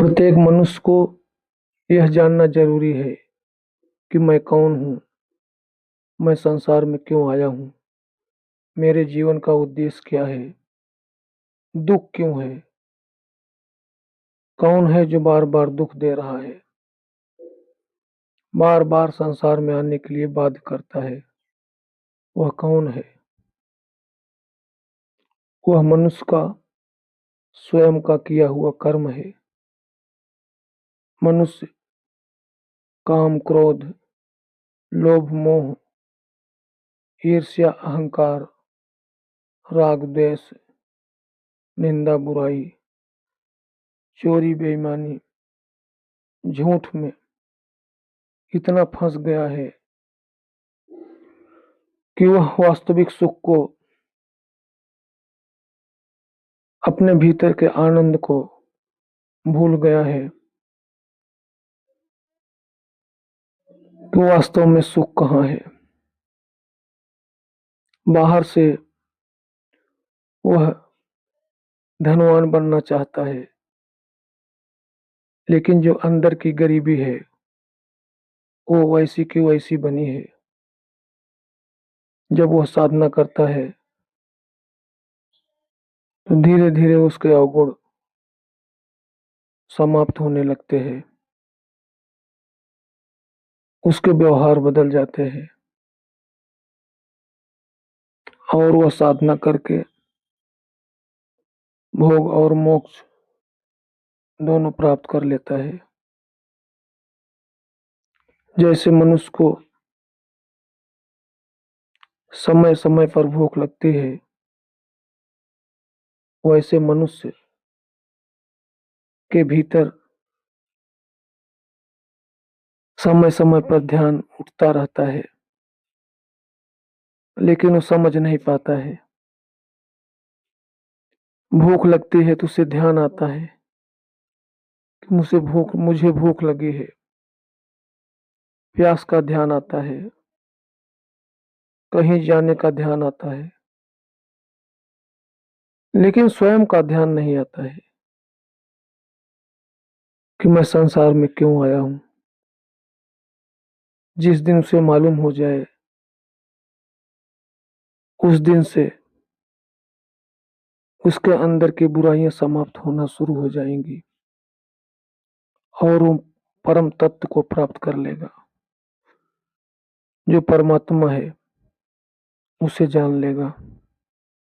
प्रत्येक मनुष्य को यह जानना जरूरी है कि मैं कौन हूँ, मैं संसार में क्यों आया हूँ, मेरे जीवन का उद्देश्य क्या है, दुख क्यों है, कौन है जो बार बार दुख दे रहा है, बार बार संसार में आने के लिए बाध्य करता है, वह कौन है। वह मनुष्य का स्वयं का किया हुआ कर्म है। मनुष्य काम, क्रोध, लोभ, मोह, ईर्ष्या, अहंकार, राग, द्वेष, निंदा, बुराई, चोरी, बेईमानी, झूठ में इतना फंस गया है कि वह वास्तविक सुख को, अपने भीतर के आनंद को भूल गया है कि वास्तव में सुख कहाँ है। बाहर से वह धनवान बनना चाहता है, लेकिन जो अंदर की गरीबी है वो वैसी की वैसी बनी है। जब वह साधना करता है तो धीरे धीरे उसके अवगुण समाप्त होने लगते हैं, उसके व्यवहार बदल जाते हैं और वह साधना करके भोग और मोक्ष दोनों प्राप्त कर लेता है। जैसे मनुष्य को समय समय पर भूख लगती है, वैसे मनुष्य के भीतर समय समय पर ध्यान उठता रहता है, लेकिन वो समझ नहीं पाता है। भूख लगती है तो उसे ध्यान आता है कि मुझे भूख लगी है। प्यास का ध्यान आता है, कहीं जाने का ध्यान आता है, लेकिन स्वयं का ध्यान नहीं आता है कि मैं संसार में क्यों आया हूँ। जिस दिन उसे मालूम हो जाए, उस दिन से उसके अंदर की बुराइयां समाप्त होना शुरू हो जाएंगी और वो परम तत्व को प्राप्त कर लेगा। जो परमात्मा है उसे जान लेगा।